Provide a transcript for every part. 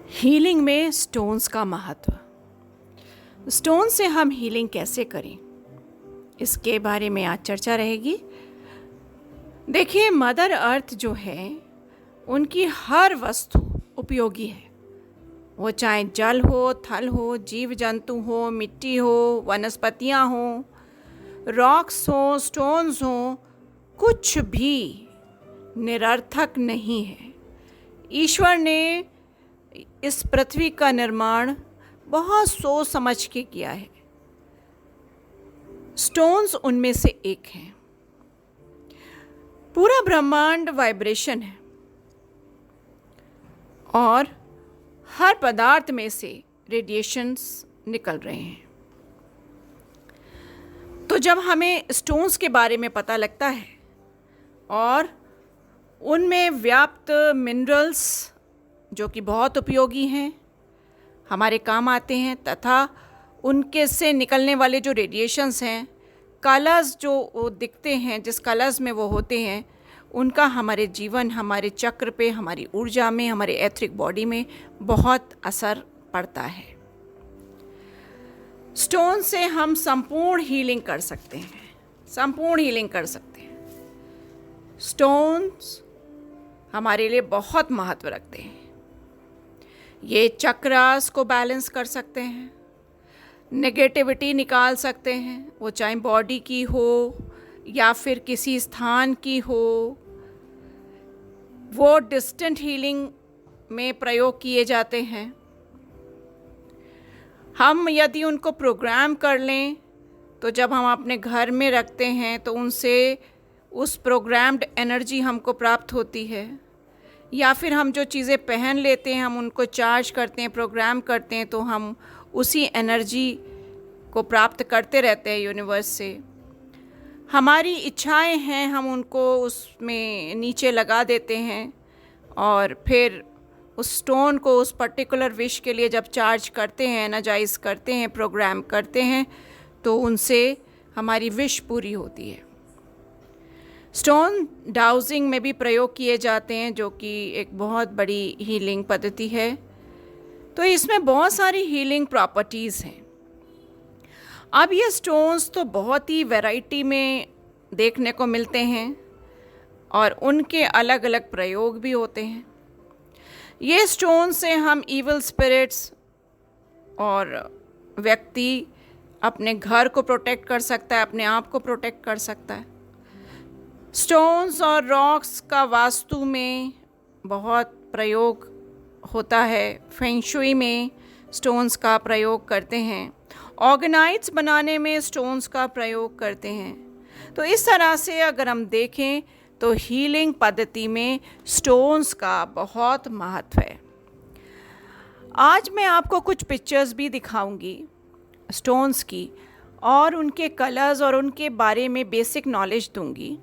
Healing में stones का महत्व। स्टोन से हम हीलिंग कैसे करें, इसके बारे में आज चर्चा रहेगी। देखिए, मदर अर्थ जो है उनकी हर वस्तु उपयोगी है। वो चाहे जल हो, थल हो, जीव जंतु हो, मिट्टी हो, वनस्पतियाँ हो, रॉक्स हो, स्टोन्स हो, कुछ भी निरर्थक नहीं है। ईश्वर ने इस पृथ्वी का निर्माण बहुत सोच समझ के किया है। स्टोन्स उनमें से एक हैं। पूरा ब्रह्मांड वाइब्रेशन है और हर पदार्थ में से रेडिएशंस निकल रहे हैं। तो जब हमें स्टोन्स के बारे में पता लगता है और उनमें व्याप्त मिनरल्स जो कि बहुत उपयोगी हैं, हमारे काम आते हैं, तथा उनके से निकलने वाले जो रेडिएशंस हैं, कलर्स जो वो दिखते हैं, जिस कलर्स में वो होते हैं, उनका हमारे जीवन, हमारे चक्र पे, हमारी ऊर्जा में, हमारे एथरिक बॉडी में बहुत असर पड़ता है। स्टोन से हम संपूर्ण हीलिंग कर सकते हैं, संपूर्ण हीलिंग कर सकते हैं। स्टोन्स हमारे लिए बहुत महत्व रखते हैं। ये चक्रास को बैलेंस कर सकते हैं, नेगेटिविटी निकाल सकते हैं, वो चाहे बॉडी की हो या फिर किसी स्थान की हो। वो डिस्टेंट हीलिंग में प्रयोग किए जाते हैं। हम यदि उनको प्रोग्राम कर लें तो जब हम अपने घर में रखते हैं तो उनसे उस प्रोग्राम्ड एनर्जी हमको प्राप्त होती है। या फिर हम जो चीज़ें पहन लेते हैं, हम उनको चार्ज करते हैं, प्रोग्राम करते हैं, तो हम उसी एनर्जी को प्राप्त करते रहते हैं यूनिवर्स से। हमारी इच्छाएं हैं, हम उनको उसमें नीचे लगा देते हैं और फिर उस स्टोन को उस पर्टिकुलर विश के लिए जब चार्ज करते हैं, एनर्जाइज करते हैं, प्रोग्राम करते हैं, तो उनसे हमारी विश पूरी होती है। स्टोन डाउजिंग में भी प्रयोग किए जाते हैं, जो कि एक बहुत बड़ी हीलिंग पद्धति है। तो इसमें बहुत सारी हीलिंग प्रॉपर्टीज़ हैं। अब ये स्टोन्स तो बहुत ही वैरायटी में देखने को मिलते हैं और उनके अलग अलग प्रयोग भी होते हैं। ये स्टोन से हम इविल स्पिरिट्स और व्यक्ति अपने घर को प्रोटेक्ट कर सकता है, अपने आप को प्रोटेक्ट कर सकता है। स्टोन्स और रॉक्स का वास्तु में बहुत प्रयोग होता है। फेंग शुई में स्टोन्स का प्रयोग करते हैं, ऑर्गेनाइट्स बनाने में स्टोन्स का प्रयोग करते हैं। तो इस तरह से अगर हम देखें तो हीलिंग पद्धति में स्टोन्स का बहुत महत्व है। आज मैं आपको कुछ पिक्चर्स भी दिखाऊंगी स्टोन्स की और उनके कलर्स और उनके बारे में बेसिक नॉलेज दूंगी,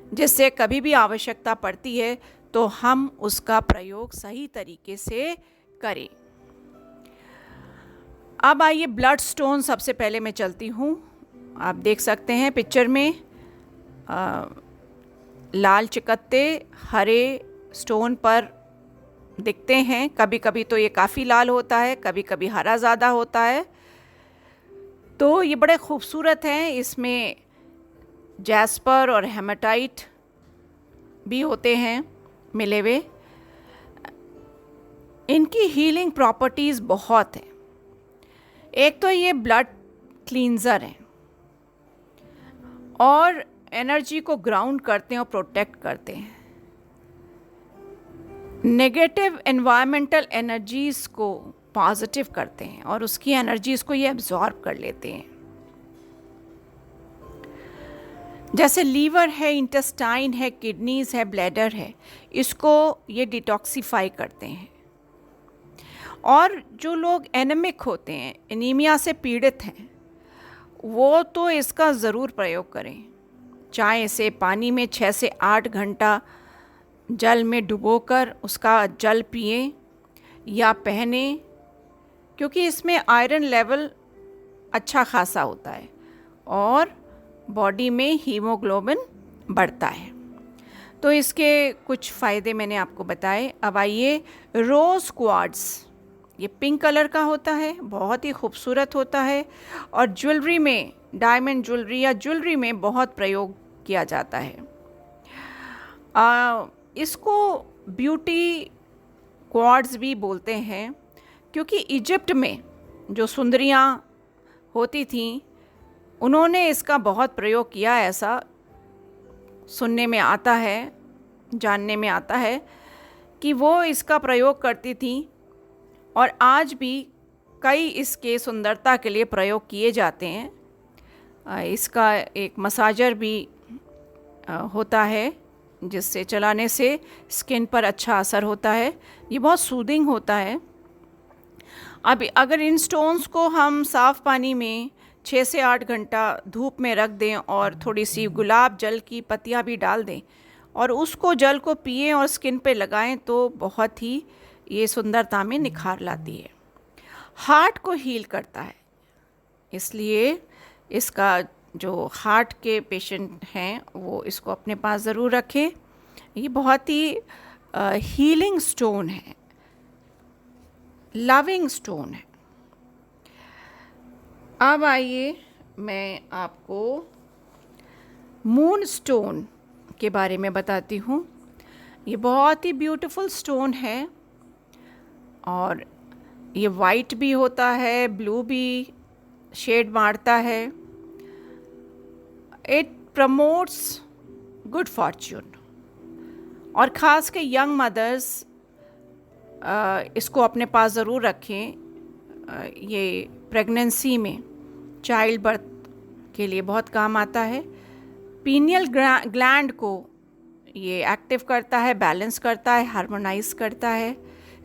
जिससे कभी भी आवश्यकता पड़ती है तो हम उसका प्रयोग सही तरीके से करें। अब आइए ब्लड स्टोन सबसे पहले मैं चलती हूँ। आप देख सकते हैं पिक्चर में लाल चिकत्ते हरे स्टोन पर दिखते हैं। कभी कभी तो ये काफ़ी लाल होता है, कभी कभी हरा ज़्यादा होता है। तो ये बड़े खूबसूरत हैं। इसमें जैस्पर और हेमाटाइट भी होते हैं मिले हुए। इनकी हीलिंग प्रॉपर्टीज़ बहुत हैं। एक तो ये ब्लड क्लींजर हैं और एनर्जी को ग्राउंड करते हैं और प्रोटेक्ट करते हैं। नेगेटिव एनवायरमेंटल एनर्जीज़ को पॉजिटिव करते हैं और उसकी एनर्जीज़ को ये एब्जॉर्ब कर लेते हैं। जैसे लीवर है, इंटेस्टाइन है, किडनीज है, ब्लैडर है, इसको ये डिटॉक्सिफाई करते हैं। और जो लोग एनेमिक होते हैं, एनीमिया से पीड़ित हैं, वो तो इसका ज़रूर प्रयोग करें। चाहे इसे पानी में 6 से 8 घंटा जल में डुबोकर उसका जल पिएं या पहने, क्योंकि इसमें आयरन लेवल अच्छा खासा होता है और बॉडी में हीमोग्लोबिन बढ़ता है। तो इसके कुछ फ़ायदे मैंने आपको बताए। अब आइए रोज़ क्वार्ट्स। ये पिंक कलर का होता है, बहुत ही खूबसूरत होता है और ज्वेलरी में, डायमंड ज्वेलरी या ज्वेलरी में बहुत प्रयोग किया जाता है। इसको ब्यूटी क्वार्ट्ज भी बोलते हैं, क्योंकि इजिप्ट में जो सुंदरियाँ होती थीं उन्होंने इसका बहुत प्रयोग किया, ऐसा सुनने में आता है, जानने में आता है कि वो इसका प्रयोग करती थीं और आज भी कई इसके सुंदरता के लिए प्रयोग किए जाते हैं। इसका एक मसाजर भी होता है जिससे चलाने से स्किन पर अच्छा असर होता है, ये बहुत सूदिंग होता है। अब अगर इन स्टोन्स को हम साफ़ पानी में 6 से 8 घंटा धूप में रख दें और थोड़ी सी गुलाब जल की पत्तियां भी डाल दें और उसको जल को पिएं और स्किन पे लगाएं तो बहुत ही ये सुंदरता में निखार लाती है। हार्ट को हील करता है, इसलिए इसका जो हार्ट के पेशेंट हैं वो इसको अपने पास ज़रूर रखें। ये बहुत ही हीलिंग स्टोन है, लविंग स्टोन है। अब आइए मैं आपको मून स्टोन के बारे में बताती हूँ। ये बहुत ही ब्यूटीफुल स्टोन है और ये वाइट भी होता है, ब्लू भी शेड मारता है। इट प्रमोट्स गुड फॉर्च्यून और ख़ास के यंग मदर्स इसको अपने पास ज़रूर रखें। ये प्रेगनेंसी में चाइल्ड बर्थ के लिए बहुत काम आता है। पीनियल ग्लैंड को ये एक्टिव करता है, बैलेंस करता है, हार्मोनाइज करता है,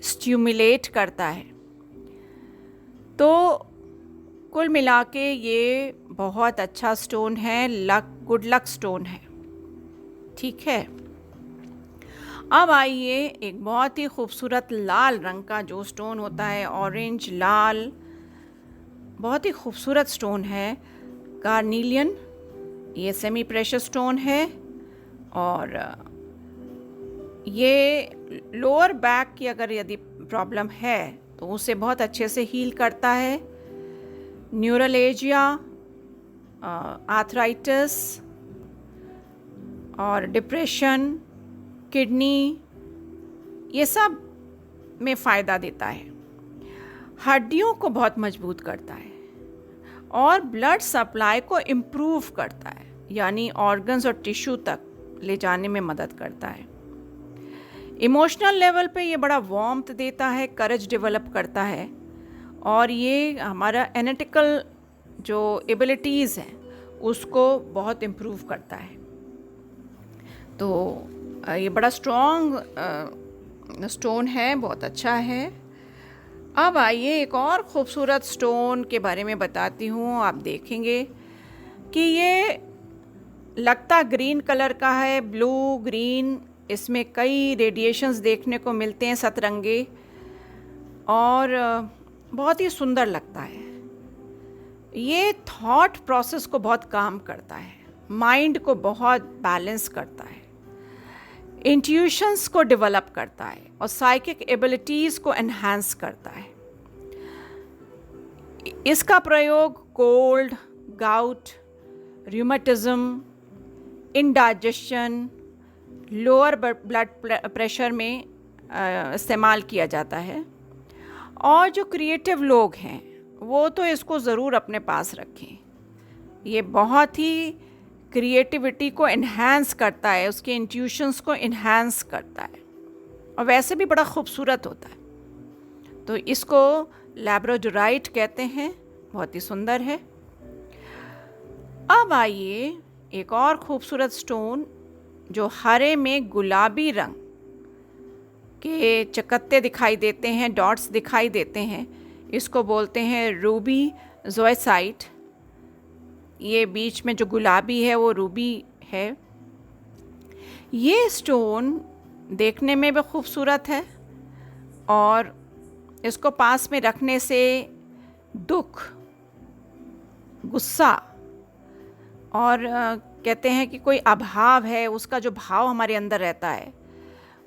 स्टिमुलेट करता है। तो कुल मिला के ये बहुत अच्छा स्टोन है, गुड लक स्टोन है। ठीक है, अब आइए एक बहुत ही खूबसूरत लाल रंग का जो स्टोन होता है, ऑरेंज लाल, बहुत ही खूबसूरत स्टोन है, कार्नीलियन। ये सेमी प्रेशियस स्टोन है और ये लोअर बैक की अगर यदि प्रॉब्लम है तो उसे बहुत अच्छे से हील करता है। न्यूरोलजिया, आर्थराइटिस और डिप्रेशन, किडनी, ये सब में फ़ायदा देता है। हड्डियों को बहुत मजबूत करता है और ब्लड सप्लाई को इम्प्रूव करता है, यानी ऑर्गन्स और टिश्यू तक ले जाने में मदद करता है। इमोशनल लेवल पे ये बड़ा वार्मथ देता है, करेज डेवलप करता है और ये हमारा एनालिटिकल जो एबिलिटीज़ हैं उसको बहुत इम्प्रूव करता है। तो ये बड़ा स्ट्रॉन्ग स्टोन है, बहुत अच्छा है। अब आइए एक और ख़ूबसूरत स्टोन के बारे में बताती हूँ। आप देखेंगे कि ये लगता ग्रीन कलर का है, ब्लू ग्रीन, इसमें कई रेडिएशंस देखने को मिलते हैं सतरंगे और बहुत ही सुंदर लगता है। ये थॉट प्रोसेस को बहुत काम करता है, माइंड को बहुत बैलेंस करता है, इंट्यूशंस को डेवलप करता है और साइकिक एबिलिटीज़ को एनहांस करता है। इसका प्रयोग cold, gout, rheumatism, indigestion, lower blood pressure में इस्तेमाल किया जाता है। और जो क्रिएटिव लोग हैं वो तो इसको ज़रूर अपने पास रखें। ये बहुत ही क्रिएटिविटी को इन्हांस करता है, उसके इंट्यूशंस को इन्हांस करता है और वैसे भी बड़ा खूबसूरत होता है। तो इसको लैब्राडोराइट कहते हैं, बहुत ही सुंदर है। अब आइए एक और खूबसूरत स्टोन जो हरे में गुलाबी रंग के चकत्ते दिखाई देते हैं, डॉट्स दिखाई देते हैं, इसको बोलते हैं रूबी ज़ोएसाइट। ये बीच में जो गुलाबी है वो रूबी है। ये स्टोन देखने में भी खूबसूरत है और इसको पास में रखने से दुख, गुस्सा और कहते हैं कि कोई अभाव है, उसका जो भाव हमारे अंदर रहता है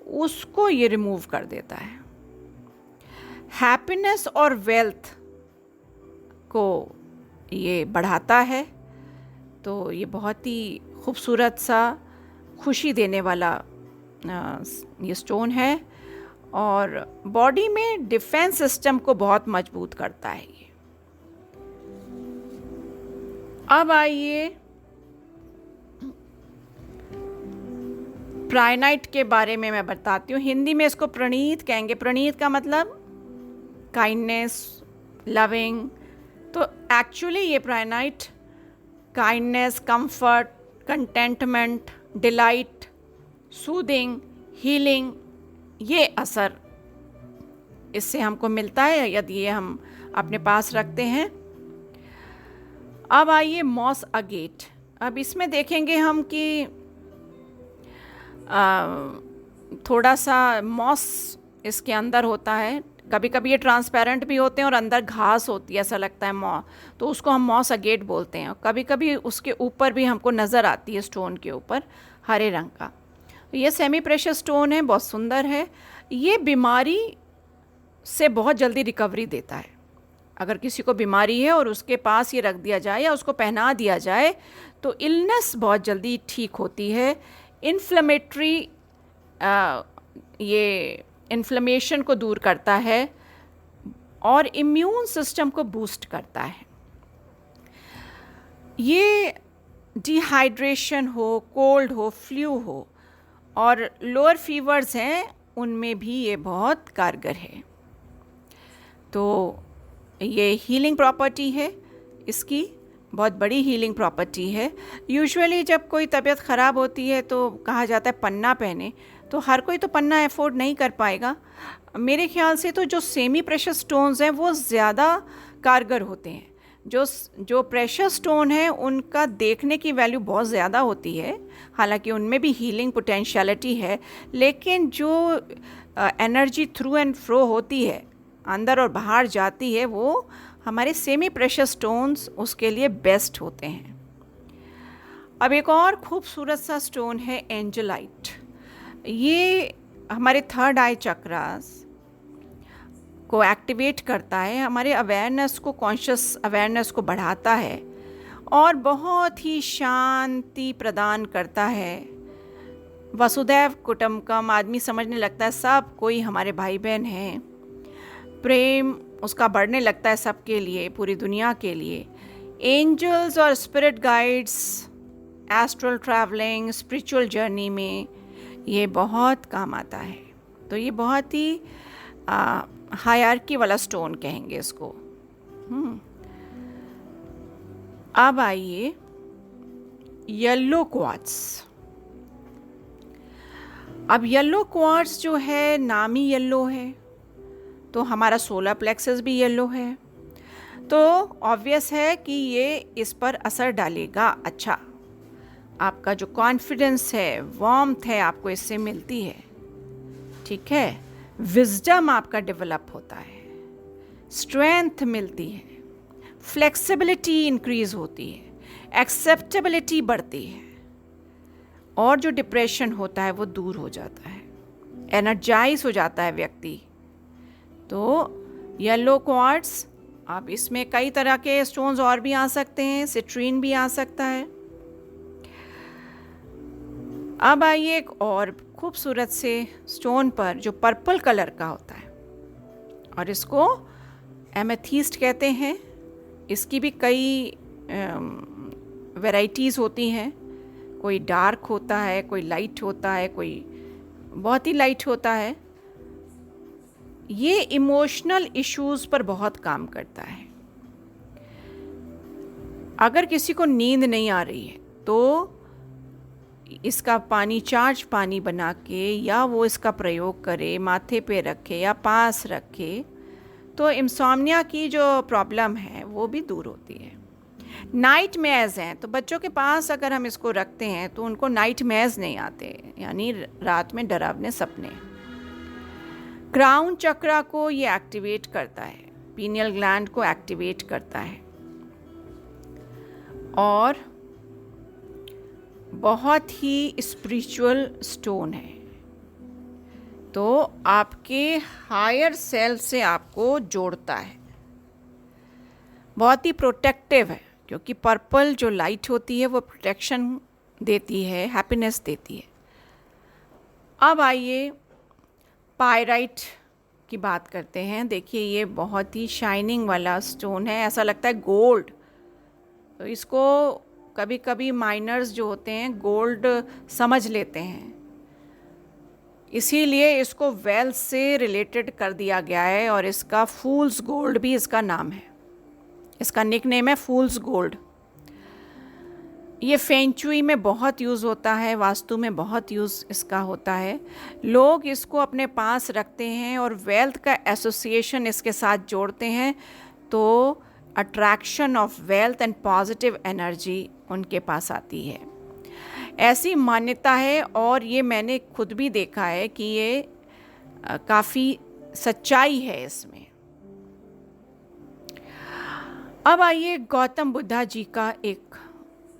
उसको ये रिमूव कर देता है। हैप्पीनेस और वेल्थ को ये बढ़ाता है। तो ये बहुत ही खूबसूरत सा खुशी देने वाला ये स्टोन है और बॉडी में डिफेंस सिस्टम को बहुत मजबूत करता है ये। अब आइए प्राइनाइट के बारे में मैं बताती हूँ। हिंदी में इसको प्रणीत कहेंगे। प्रणीत का मतलब काइंडनेस, लविंग। तो एक्चुअली ये प्राइनाइट kindness, comfort, contentment, delight, soothing, healing, ये असर इससे हमको मिलता है यदि ये हम अपने पास रखते हैं। अब आइए मॉस अगेट। अब इसमें देखेंगे हम कि थोड़ा सा मॉस इसके अंदर होता है। कभी कभी ये ट्रांसपेरेंट भी होते हैं और अंदर घास होती है, ऐसा लगता है तो उसको हम मॉस अगेट बोलते हैं। कभी कभी उसके ऊपर भी हमको नज़र आती है स्टोन के ऊपर हरे रंग का। ये सेमी प्रेशियस स्टोन है, बहुत सुंदर है। ये बीमारी से बहुत जल्दी रिकवरी देता है। अगर किसी को बीमारी है और उसके पास ये रख दिया जाए या उसको पहना दिया जाए तो इलनेस बहुत जल्दी ठीक होती है। इन्फ्लेमेटरी ये इन्फ्लेमेशन को दूर करता है और इम्यून सिस्टम को बूस्ट करता है। ये डिहाइड्रेशन हो, कोल्ड हो, फ्लू हो और लोअर फीवर्स हैं, उनमें भी ये बहुत कारगर है। तो ये हीलिंग प्रॉपर्टी है, इसकी बहुत बड़ी हीलिंग प्रॉपर्टी है। यूजुअली जब कोई तबीयत ख़राब होती है तो कहा जाता है पन्ना पहने, तो हर कोई तो पन्ना अफोर्ड नहीं कर पाएगा। मेरे ख्याल से तो जो सेमी प्रेशस स्टोन्स हैं वो ज़्यादा कारगर होते हैं। जो प्रेशस स्टोन है उनका देखने की वैल्यू बहुत ज़्यादा होती है, हालांकि उनमें भी हीलिंग पोटेंशियलिटी है, लेकिन जो एनर्जी थ्रू एंड फ्रो होती है, अंदर और बाहर जाती है, वो हमारे सेमी प्रेशस स्टोन्स उसके लिए बेस्ट होते हैं। अब एक और खूबसूरत सा स्टोन है एंजलाइट। ये हमारे थर्ड आई चक्रास को एक्टिवेट करता है, हमारे अवेयरनेस को, कॉन्शियस अवेयरनेस को बढ़ाता है और बहुत ही शांति प्रदान करता है। वसुदैव कुटुंबकम, आदमी समझने लगता है सब कोई हमारे भाई बहन हैं। प्रेम उसका बढ़ने लगता है सबके लिए, पूरी दुनिया के लिए। एंजल्स और spirit guides, astral travelling, spiritual journey में ये बहुत काम आता है। तो ये बहुत ही हायरार्की वाला स्टोन कहेंगे इसको। अब आइए येलो क्वार्ट्ज। अब येलो क्वार्ट्ज जो है, नाम ही येलो है, तो हमारा सोलर प्लेक्सस भी येलो है, तो ऑब्वियस है कि ये इस पर असर डालेगा। अच्छा, आपका जो कॉन्फिडेंस है, वार्मथ है, आपको इससे मिलती है, ठीक है। विजडम आपका डेवलप होता है, स्ट्रेंथ मिलती है, फ्लेक्सिबिलिटी इंक्रीज होती है, एक्सेप्टेबिलिटी बढ़ती है और जो डिप्रेशन होता है वो दूर हो जाता है, एनर्जाइज हो जाता है व्यक्ति। तो येलो क्वार्ट्ज, अब इसमें कई तरह के स्टोन्स और भी आ सकते हैं, सिट्रीन भी आ सकता है। अब आइए एक और खूबसूरत से स्टोन पर जो पर्पल कलर का होता है और इसको एमेथीस्ट कहते हैं। इसकी भी कई वैरायटीज़ होती हैं, कोई डार्क होता है, कोई लाइट होता है, कोई बहुत ही लाइट होता है। ये इमोशनल इश्यूज़ पर बहुत काम करता है। अगर किसी को नींद नहीं आ रही है तो इसका पानी, चार्ज पानी बना के या वो इसका प्रयोग करे, माथे पे रखे या पास रखे, तो इंसोम्निया की जो प्रॉब्लम है वो भी दूर होती है। नाइट मेयर्स हैं, तो बच्चों के पास अगर हम इसको रखते हैं तो उनको नाइट मेयर्स नहीं आते, यानी रात में डरावने सपने। क्राउन चक्रा को ये एक्टिवेट करता है, पीनियल ग्लैंड को एक्टिवेट करता है और बहुत ही स्पिरिचुअल स्टोन है। तो आपके हायर सेल्फ से आपको जोड़ता है, बहुत ही प्रोटेक्टिव है, क्योंकि पर्पल जो लाइट होती है वो प्रोटेक्शन देती है, हैप्पीनेस देती है। अब आइए पायराइट की बात करते हैं। देखिए ये बहुत ही शाइनिंग वाला स्टोन है, ऐसा लगता है गोल्ड। तो इसको कभी कभी माइनर्स जो होते हैं गोल्ड समझ लेते हैं, इसीलिए इसको वेल्थ से रिलेटेड कर दिया गया है और इसका फूल्स गोल्ड भी इसका नाम है, इसका निकनेम है फूल्स गोल्ड। ये फेंचुई में बहुत यूज़ होता है, वास्तु में बहुत यूज़ इसका होता है। लोग इसको अपने पास रखते हैं और वेल्थ का एसोसिएशन इसके साथ जोड़ते हैं, तो attraction of wealth and positive energy उनके पास आती है, ऐसी मान्यता है। और ये मैंने खुद भी देखा है कि ये काफ़ी सच्चाई है इसमें। अब आइए गौतम बुद्धा जी का एक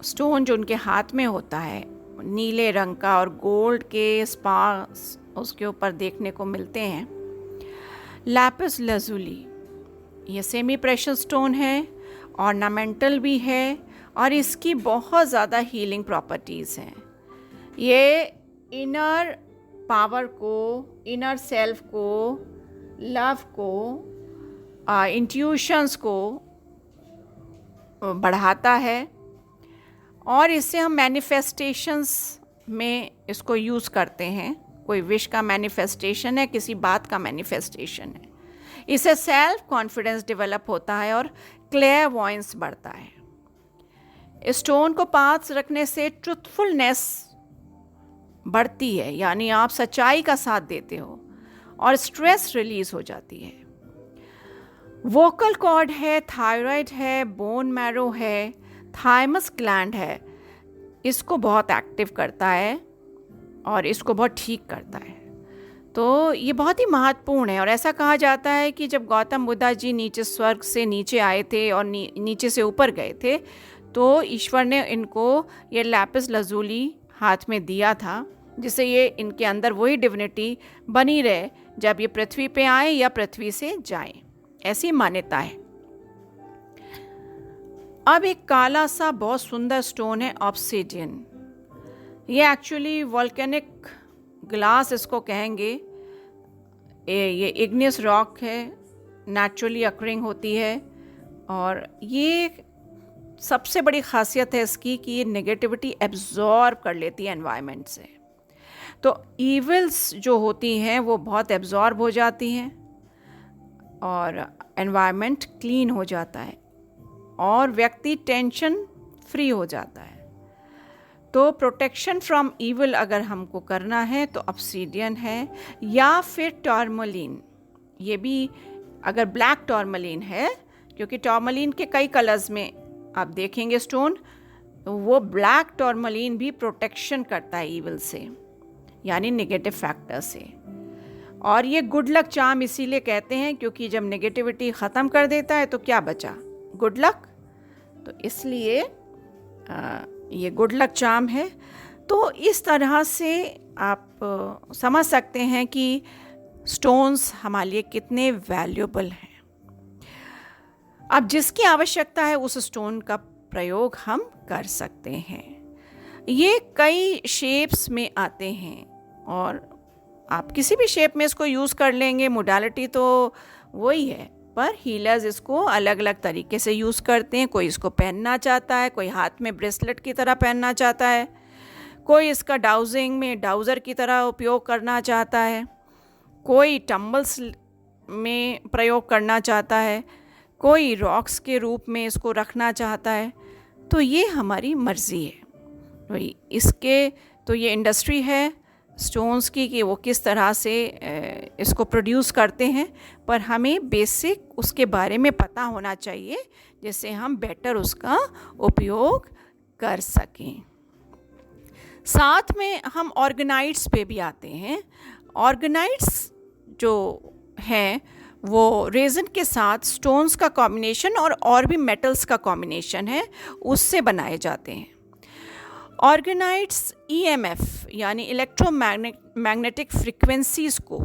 स्टोन जो उनके हाथ में होता है, नीले रंग का और गोल्ड के स्पार्क्स उसके ऊपर देखने को मिलते हैं, लैपिस lazuli। ये सेमी प्रेशियस स्टोन है, ऑर्नामेंटल भी है और इसकी बहुत ज़्यादा हीलिंग प्रॉपर्टीज़ हैं। ये इनर पावर को, इनर सेल्फ को, लव को, इंट्यूशंस को बढ़ाता है और इससे हम मैनिफेस्टेशंस में इसको यूज़ करते हैं। कोई विश का मैनिफेस्टेशन है, किसी बात का मैनिफेस्टेशन है, इससे सेल्फ कॉन्फिडेंस डेवलप होता है और क्लेयरवॉयंस बढ़ता है। स्टोन को पास रखने से ट्रुथफुलनेस बढ़ती है, यानी आप सच्चाई का साथ देते हो और स्ट्रेस रिलीज हो जाती है। वोकल कॉर्ड है, थायराइड है, बोन मैरो है, थाइमस ग्लैंड है, इसको बहुत एक्टिव करता है और इसको बहुत ठीक करता है। तो ये बहुत ही महत्वपूर्ण है और ऐसा कहा जाता है कि जब गौतम बुद्धा जी नीचे स्वर्ग से नीचे आए थे और नीचे से ऊपर गए थे, तो ईश्वर ने इनको ये लैपिस lazuli हाथ में दिया था, जिससे ये इनके अंदर वही डिविनिटी बनी रहे जब ये पृथ्वी पे आए या पृथ्वी से जाएं, ऐसी मान्यता है। अब एक काला सा बहुत सुंदर स्टोन है ऑब्सिडियन। ये एक्चुअली वॉल्केनिक ग्लास इसको कहेंगे। ये इग्नियस रॉक है, नेचुरली अकरिंग होती है और ये सबसे बड़ी खासियत है इसकी कि ये नेगेटिविटी एब्जॉर्ब कर लेती है एनवायरनमेंट से। तो ईविल्स जो होती हैं वो बहुत एब्जॉर्ब हो जाती हैं और एनवायरनमेंट क्लीन हो जाता है और व्यक्ति टेंशन फ्री हो जाता है। तो प्रोटेक्शन फ्रॉम ईविल अगर हमको करना है तो ऑब्सिडियन है या फिर टॉर्मलिन। ये भी अगर ब्लैक टॉर्मलिन है, क्योंकि टॉर्मलिन के कई कलर्स में आप देखेंगे स्टोन, वो ब्लैक टॉर्मलिन भी प्रोटेक्शन करता है ईविल से, यानी नेगेटिव फैक्टर से। और ये गुड लक चार्म इसीलिए कहते हैं क्योंकि जब नेगेटिविटी ख़त्म कर देता है तो क्या बचा? Good luck. तो इसलिए ये गुड लक चार्म है। तो इस तरह से आप समझ सकते हैं कि स्टोन्स हमारे लिए कितने वैल्यूएबल हैं। अब जिसकी आवश्यकता है उस स्टोन का प्रयोग हम कर सकते हैं। ये कई शेप्स में आते हैं और आप किसी भी शेप में इसको यूज़ कर लेंगे, मोडालिटी तो वही है, पर हीलर्स इसको अलग अलग तरीके से यूज़ करते हैं। कोई इसको पहनना चाहता है, कोई हाथ में ब्रेसलेट की तरह पहनना चाहता है, कोई इसका डाउजिंग में डाउज़र की तरह उपयोग करना चाहता है, कोई टम्बल्स में प्रयोग करना चाहता है, कोई रॉक्स के रूप में इसको रखना चाहता है। तो ये हमारी मर्ज़ी है। तो ये इंडस्ट्री है स्टोन्स की कि वो किस तरह से इसको प्रोड्यूस करते हैं, पर हमें बेसिक उसके बारे में पता होना चाहिए जिससे हम बेटर उसका उपयोग कर सकें। साथ में हम ऑर्गेनाइट्स पे भी आते हैं। ऑर्गेनाइट्स जो हैं वो रेज़न के साथ स्टोन्स का कॉम्बिनेशन और भी मेटल्स का कॉम्बिनेशन है, उससे बनाए जाते हैं। ऑर्गेनाइड्स ईएमएफ यानी इलेक्ट्रोमैग्नेटिक फ्रिक्वेंसीज़ को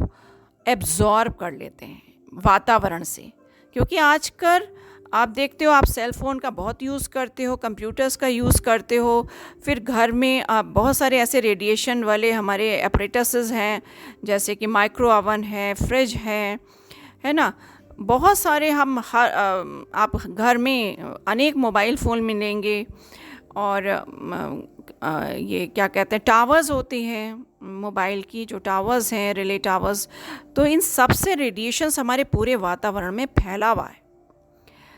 एब्जॉर्ब कर लेते हैं वातावरण से, क्योंकि आजकल आप देखते हो, आप सेल फ़ोन का बहुत यूज़ करते हो, कंप्यूटर्स का यूज़ करते हो, फिर घर में आप बहुत सारे ऐसे रेडिएशन वाले हमारे एपरेटसेस हैं, जैसे कि माइक्रो ओवन है, फ्रिज है ना। बहुत सारे आप घर में अनेक मोबाइल फ़ोन मिलेंगे, और ये क्या कहते हैं, टावर्स होते हैं मोबाइल की, जो टावर्स हैं, रिले टावर्स। तो इन सब से रेडिएशंस हमारे पूरे वातावरण में फैला हुआ है।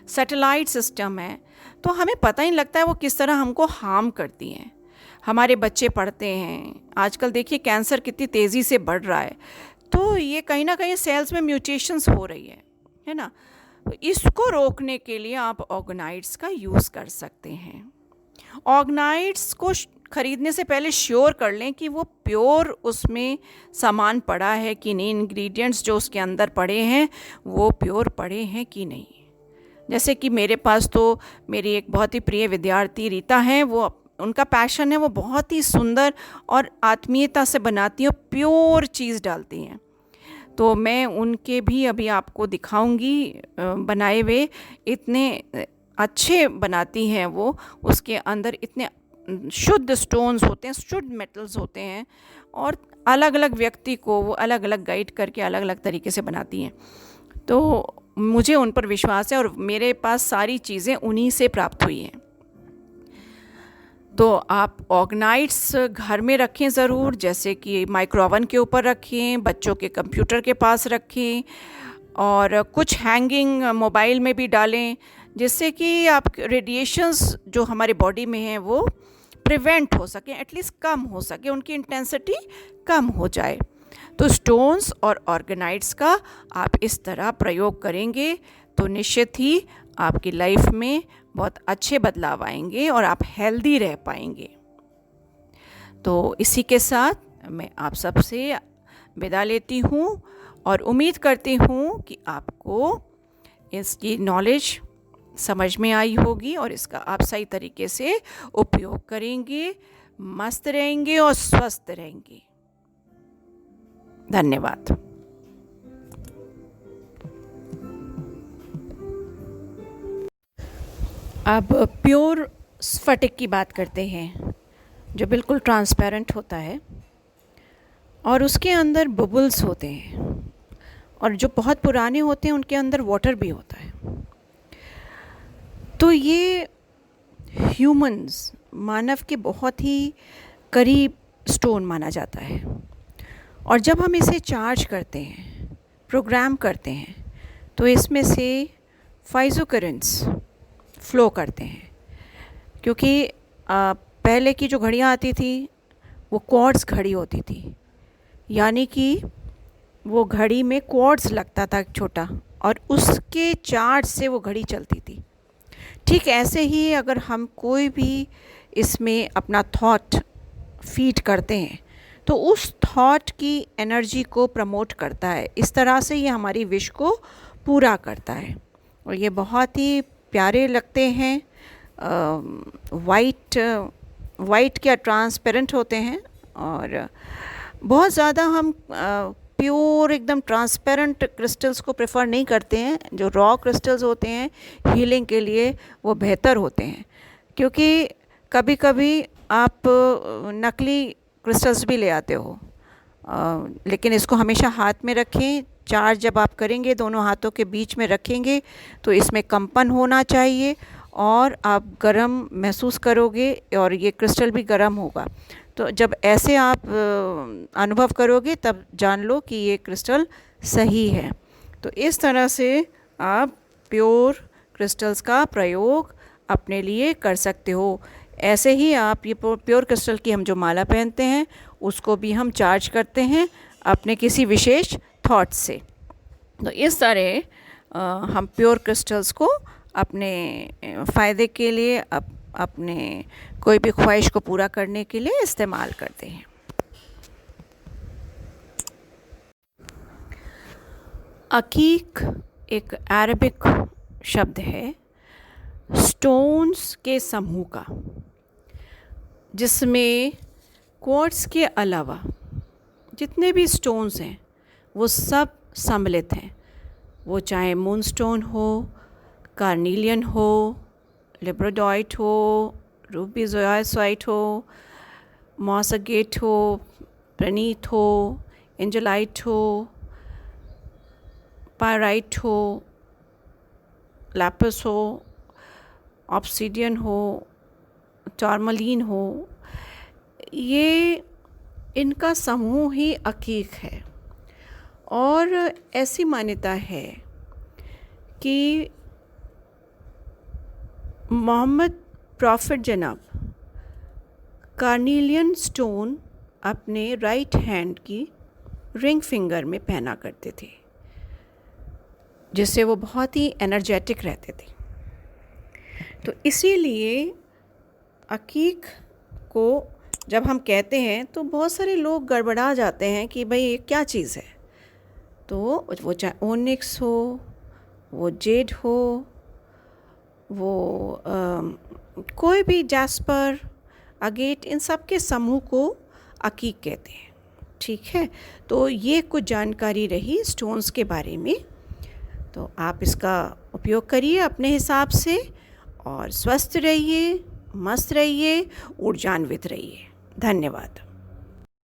सैटेलाइट सिस्टम है, तो हमें पता ही लगता है वो किस तरह हमको हार्म करती हैं। हमारे बच्चे पढ़ते हैं, आजकल देखिए कैंसर कितनी तेज़ी से बढ़ रहा है, तो ये कहीं ना कहीं सेल्स में म्यूटेशंस हो रही है ना। तो इसको रोकने के लिए आप ऑर्गेनाइड्स का यूज़ कर सकते हैं। ऑर्गेनाइड्स को ख़रीदने से पहले श्योर कर लें कि वो प्योर उसमें सामान पड़ा है कि नहीं, इंग्रेडिएंट्स जो उसके अंदर पड़े हैं वो प्योर पड़े हैं कि नहीं। जैसे कि मेरे पास तो मेरी एक बहुत ही प्रिय विद्यार्थी रीता हैं, वो उनका पैशन है, वो बहुत ही सुंदर और आत्मीयता से बनाती हैं, प्योर चीज़ डालती हैं। तो मैं उनके भी अभी आपको दिखाऊंगी बनाए हुए, इतने अच्छे बनाती हैं वो। उसके अंदर इतने शुद्ध स्टोन्स होते हैं, शुद्ध मेटल्स होते हैं, और अलग अलग व्यक्ति को वो अलग अलग गाइड करके अलग अलग तरीके से बनाती हैं। तो मुझे उन पर विश्वास है, और मेरे पास सारी चीज़ें उन्हीं से प्राप्त हुई हैं। तो आप ऑर्गेनाइड्स घर में रखें ज़रूर, जैसे कि माइक्रो ओवन के ऊपर रखें, बच्चों के कंप्यूटर के पास रखें, और कुछ हैंगिंग मोबाइल में भी डालें, जिससे कि आप रेडिएशंस जो हमारे बॉडी में हैं वो प्रिवेंट हो सके, एटलीस्ट कम हो सके, उनकी इंटेंसिटी कम हो जाए। तो स्टोन्स और ऑर्गेनाइड्स का आप इस तरह प्रयोग करेंगे तो निश्चित ही आपकी लाइफ में बहुत अच्छे बदलाव आएंगे और आप हेल्दी रह पाएंगे। तो इसी के साथ मैं आप सबसे विदा लेती हूँ, और उम्मीद करती हूँ कि आपको इसकी नॉलेज समझ में आई होगी और इसका आप सही तरीके से उपयोग करेंगे, मस्त रहेंगे और स्वस्थ रहेंगे। धन्यवाद। अब प्योर स्फटिक की बात करते हैं, जो बिल्कुल ट्रांसपेरेंट होता है और उसके अंदर बबल्स होते हैं, और जो बहुत पुराने होते हैं उनके अंदर वाटर भी होता है। तो ये ह्यूमंस, मानव के बहुत ही करीब स्टोन माना जाता है, और जब हम इसे चार्ज करते हैं, प्रोग्राम करते हैं, तो इसमें से फाइजो करंट्स फ्लो करते हैं। क्योंकि पहले की जो घड़ियाँ आती थी वो क्वार्ट्ज घड़ी होती थी, यानी कि वो घड़ी में क्वार्ट्ज लगता था छोटा, और उसके चार्ज से वो घड़ी चलती थी। ठीक ऐसे ही अगर हम कोई भी इसमें अपना थॉट फीड करते हैं तो उस थॉट की एनर्जी को प्रमोट करता है। इस तरह से ये हमारी विश को पूरा करता है, और ये बहुत ही प्यारे लगते हैं। वाइट क्या ट्रांसपेरेंट होते हैं, और बहुत ज़्यादा हम प्योर एकदम ट्रांसपेरेंट क्रिस्टल्स को प्रेफर नहीं करते हैं। जो रॉ क्रिस्टल्स होते हैं हीलिंग के लिए वो बेहतर होते हैं, क्योंकि कभी कभी आप नकली क्रिस्टल्स भी ले आते हो, लेकिन इसको हमेशा हाथ में रखें। चार्ज जब आप करेंगे दोनों हाथों के बीच में रखेंगे तो इसमें कंपन होना चाहिए, और आप गर्म महसूस करोगे और ये क्रिस्टल भी गर्म होगा। तो जब ऐसे आप अनुभव करोगे तब जान लो कि ये क्रिस्टल सही है। तो इस तरह से आप प्योर क्रिस्टल्स का प्रयोग अपने लिए कर सकते हो। ऐसे ही आप ये प्योर क्रिस्टल की हम जो माला पहनते हैं उसको भी हम चार्ज करते हैं अपने किसी विशेष थॉट से। तो इस तरह हम प्योर क्रिस्टल्स को अपने फ़ायदे के लिए, अपने कोई भी ख्वाहिश को पूरा करने के लिए इस्तेमाल करते हैं। अकीक एक अरबिक शब्द है स्टोन्स के समूह का, जिसमें क्वार्ट्स के अलावा जितने भी स्टोन्स हैं वो सब सम्मिलित हैं। वो चाहे मूनस्टोन हो, कार्नीलियन हो, लेब्राडोइट हो, रूबी ज़ोयासाइट हो, मॉस अगेट हो, प्रणीत हो, एंजेलाइट हो, पायराइट हो, लैपिस हो, ऑब्सीडियन हो, टॉर्मलीन हो, ये इनका समूह ही अकीक है। और ऐसी मान्यता है कि मोहम्मद प्रॉफिट जनाब कार्नीलियन स्टोन अपने राइट हैंड की रिंग फिंगर में पहना करते थे, जिससे वो बहुत ही एनर्जेटिक रहते थे। तो इसीलिए अकीक को जब हम कहते हैं तो बहुत सारे लोग गड़बड़ा जाते हैं कि भाई ये क्या चीज़ है। तो वो चाहे ओनिक्स हो, वो जेड हो, वो कोई भी जैस्पर, अगेट, इन सब के समूह को अकीक कहते हैं। ठीक है, तो ये कुछ जानकारी रही स्टोन्स के बारे में। तो आप इसका उपयोग करिए अपने हिसाब से और स्वस्थ रहिए, मस्त रहिए, ऊर्जान्वित रहिए। धन्यवाद।